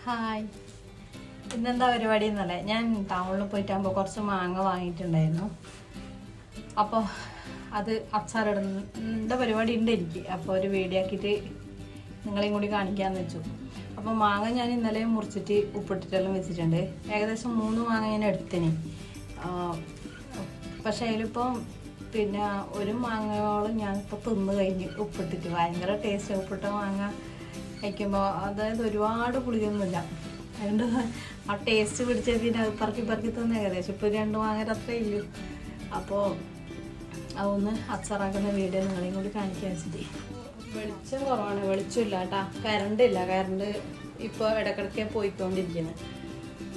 Hi, ഇന്നെന്താ പരിപാടി എന്നല്ലേ, ഞാൻ ടൗണിൽ പോയിട്ടാകുമ്പോൾ കുറച്ച് മാങ്ങ വാങ്ങിയിട്ടുണ്ടായിരുന്നു. അപ്പോൾ അത് അച്ചാറിടുന്ന പരിപാടി ഉണ്ട് എനിക്ക്. അപ്പോൾ ഒരു വീഡിയോ ആക്കിയിട്ട് നിങ്ങളെയും കൂടി കാണിക്കാമെന്ന് വെച്ചു. അപ്പോൾ മാങ്ങ ഞാൻ ഇന്നലെ മുറിച്ചിട്ട് ഉപ്പിട്ടിട്ടെല്ലാം വെച്ചിട്ടുണ്ട്. ഏകദേശം 3 മാങ്ങ ഞാൻ എടുത്തിന്. പക്ഷേ അതിലിപ്പം പിന്നെ ഒരു മാങ്ങയോളം ഞാനിപ്പോൾ തിന്ന് കഴിഞ്ഞ് ഉപ്പിട്ടിട്ട്. ഭയങ്കര ടേസ്റ്റ് ഉപ്പിട്ട മാങ്ങ കഴിക്കുമ്പോൾ. അതായത് ഒരുപാട് പുളിയൊന്നുമില്ല, അതുകൊണ്ട് ആ ടേസ്റ്റ് പിടിച്ചത് പിന്നെ അത് പറക്കി തന്നെ ഏകദേശം ഇപ്പോൾ 2 മാങ്ങ അത്രേ ഇല്ലു. അപ്പോൾ അതൊന്ന് അച്ചാറാക്കുന്ന വീഡിയോ നിങ്ങളെയും കൂടി കാണിക്കാൻ വെച്ചിട്ട്. വെളിച്ചം കുറവാണ്, വെളിച്ചമില്ല കേട്ടോ. കറണ്ട് ഇപ്പോൾ ഇടയ്ക്കിടയ്ക്ക് പോയിക്കൊണ്ടിരിക്കുന്നത്.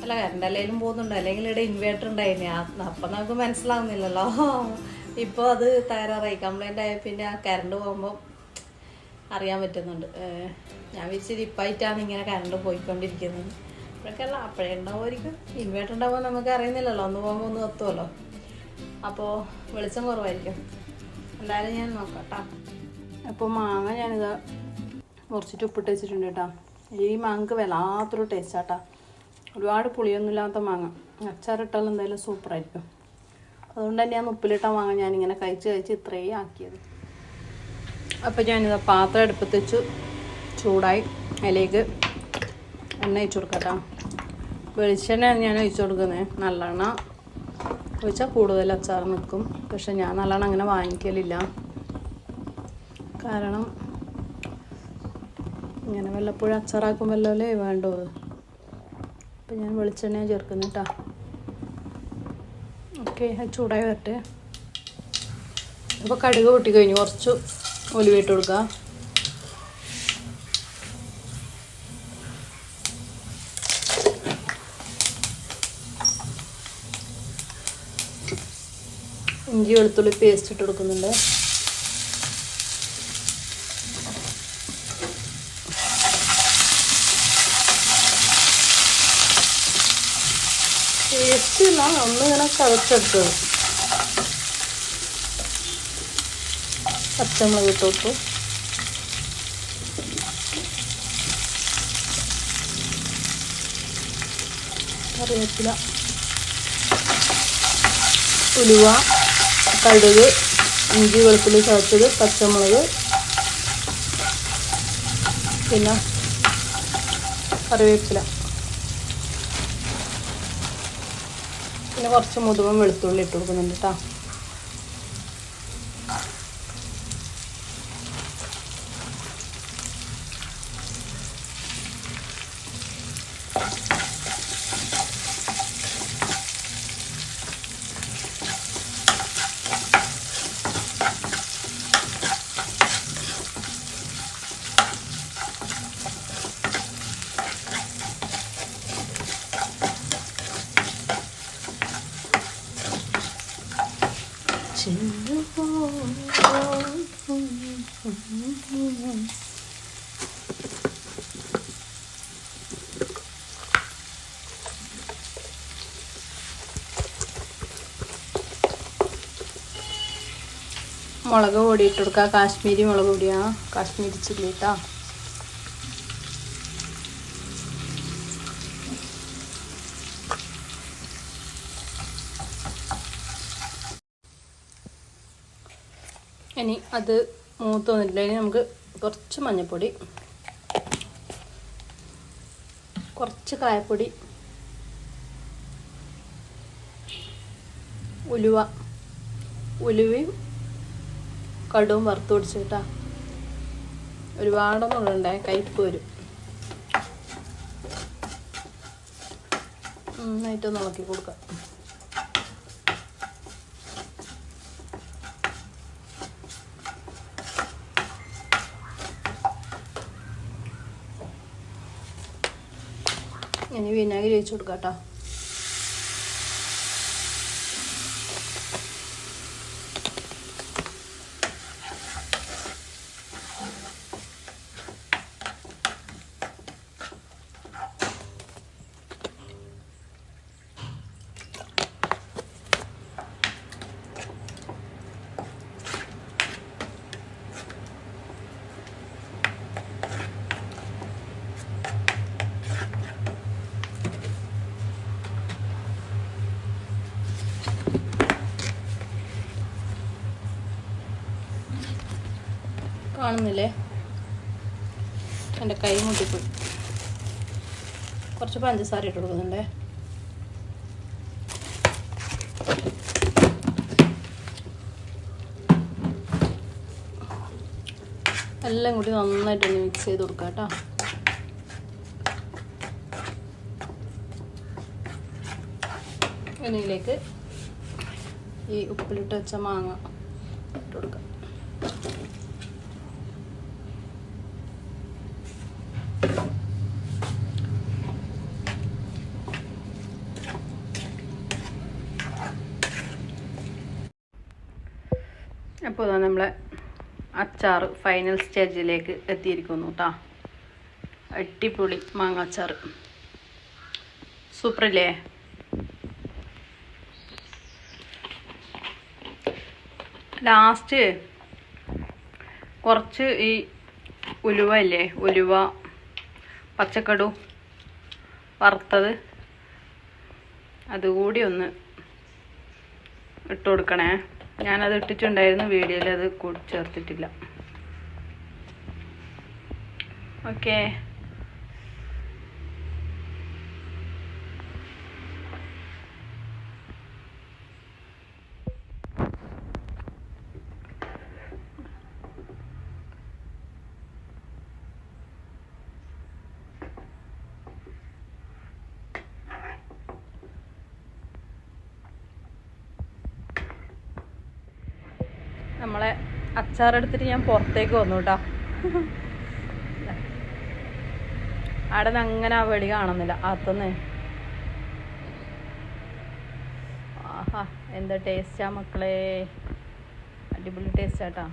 അല്ല, കറണ്ട് അല്ലെങ്കിലും പോകുന്നുണ്ട്, അല്ലെങ്കിൽ ഇവിടെ ഇൻവേർട്ടർ ഉണ്ടായിരുന്നു. അപ്പം നമുക്ക് മനസ്സിലാവുന്നില്ലല്ലോ. ഇപ്പോൾ അത് തകരാറായി, കംപ്ലൈൻ്റ് ആയ പിന്നെ ആ കറണ്ട് പോകുമ്പോൾ അറിയാൻ പറ്റുന്നുണ്ട്. ഞാൻ വിചാരിച്ചത് ഇപ്പായിട്ടാണ് ഇങ്ങനെ കറണ്ട് പോയിക്കൊണ്ടിരിക്കുന്നത്. ഇപ്പോഴൊക്കെയല്ല, അപ്പോഴേ ഉണ്ടാവുമായിരിക്കും. ഇൻവേർട്ടർ ഉണ്ടാകുമ്പോൾ നമുക്ക് അറിയുന്നില്ലല്ലോ, ഒന്ന് പോകുമ്പോൾ ഒന്ന് എത്തുമല്ലോ. അപ്പോൾ വെളിച്ചം കുറവായിരിക്കും. എന്തായാലും ഞാൻ നോക്കാം കേട്ടോ. അപ്പോൾ മാങ്ങ ഞാനിത് മുറിച്ചിട്ട് ഉപ്പിട്ട് വെച്ചിട്ടുണ്ട് കേട്ടോ. ഈ മാങ്ങക്ക് വല്ലാത്തൊരു ടേസ്റ്റാട്ടോ. ഒരുപാട് പുളിയൊന്നുമില്ലാത്ത മാങ്ങ, അച്ചാറിട്ടാൽ എന്തായാലും സൂപ്പറായിരിക്കും. അതുകൊണ്ട് തന്നെയാണ് ഉപ്പിലിട്ട മാങ്ങ ഞാനിങ്ങനെ കഴിച്ച് ഇത്രയും ആക്കിയത്. അപ്പോൾ ഞാനിത് പാത്രം അടുപ്പത്ത് വെച്ച് ചൂടായി, അതിലേക്ക് എണ്ണ ഒഴിച്ച് കൊടുക്കാം. വെളിച്ചെണ്ണയാണ് ഞാൻ ഒഴിച്ച് കൊടുക്കുന്നത്. നല്ലെണ്ണ ഒഴിച്ചാൽ കൂടുതൽ അച്ചാർ നിൽക്കും. പക്ഷെ ഞാൻ നല്ലെണ്ണ അങ്ങനെ വാങ്ങിക്കലില്ല, കാരണം ഇങ്ങനെ വല്ലപ്പോഴും അച്ചാറാക്കുമല്ലോ വേണ്ടത്. അപ്പം ഞാൻ വെളിച്ചെണ്ണ ചേർക്കുന്നു കേട്ടോ. ഓക്കെ, ചൂടായി വരട്ടെ. അപ്പോൾ കടുക് പൊട്ടി കഴിഞ്ഞു, കുറച്ച് ഉലുവയിട്ട് കൊടുക്കുക. ഇഞ്ചി വെളുത്തുള്ളി പേസ്റ്റ് ഇട്ട് കൊടുക്കുന്നുണ്ട്. പേസ്റ്റ് ഇല്ല, ഒന്നിങ്ങനെ ചതച്ചെടുത്തത്. പച്ചമുളക് ഇട്ട് കൊടുത്തു. കറിവേപ്പില, ഉലുവ, കടുക്, ഇഞ്ചി വെളുത്തുള്ളി ചതച്ചത്, പച്ചമുളക്, പിന്നെ കറിവേപ്പില, പിന്നെ കുറച്ച് മുതുകും വെളുത്തുള്ളി ഇട്ട് കൊടുക്കുന്നുണ്ട് കേട്ടോ. മുളക് പൊടി ഇട്ട് കൊടുക്കുക. കാശ്മീരി മുളക് പൊടിയാണ്, കാശ്മീരി ചില്ലി ഇട്ടാ. ഇനി അത് മൂത്ത് വന്നിട്ടുണ്ടെങ്കിൽ നമുക്ക് കുറച്ച് മഞ്ഞൾപ്പൊടി, കുറച്ച് കായപ്പൊടി, ഉലുവയും കടുവും വറുത്ത് പിടിച്ചിട്ടാ. ഒരുപാടൊന്നും ഇടണ്ടേ, കയ്പ്പ് വരും. നന്നായിട്ടൊന്ന് ഇളക്കി കൊടുക്കാം. ഇനി വിനാഗിരി ഒഴിച്ച് കൊടുക്കാം കേട്ടോ. കാണുന്നില്ലേ? എൻ്റെ കൈ മുട്ടിപ്പോയി. കുറച്ച് പഞ്ചസാര ഇട്ട് കൊടുക്കുന്നുണ്ടേ. എല്ലാം കൂടി നന്നായിട്ടൊന്ന് മിക്സ് ചെയ്ത് കൊടുക്കാം കേട്ടോ. ഇതിലേക്ക് ഈ ഉപ്പിലിട്ട് വെച്ച മാങ്ങ ഇട്ട് കൊടുക്കാം. അപ്പോൾ നമ്മളെ അച്ചാർ ഫൈനൽ സ്റ്റേജിലേക്ക് എത്തിയിരിക്കുന്നു കേട്ടോ. അടിപൊളി മാങ്ങ അച്ചാർ, സൂപ്പറല്ലേ? ലാസ്റ്റ് കുറച്ച് ഈ ഉലുവ ഇല്ലേ, ഉലുവ പച്ചക്കടു വറുത്തത് അതുകൂടി ഒന്ന് ഇട്ട് കൊടുക്കണേ. ഞാനത് ഇട്ടിട്ടുണ്ടായിരുന്നു വീഡിയോയിൽ, അത് ചേർത്തിട്ടില്ല. ഓക്കെ, നമ്മളെ അച്ചാറെടുത്തിട്ട് ഞാൻ പുറത്തേക്ക് വന്നു കേട്ടോ. അവിടെ നിന്ന് അങ്ങനെ ആ വെളി കാണുന്നില്ല, അകത്തുനിന്ന്. ആഹാ, എന്താ ടേസ്റ്റാ മക്കളെ, അടിപൊളി ടേസ്റ്റാട്ടാ.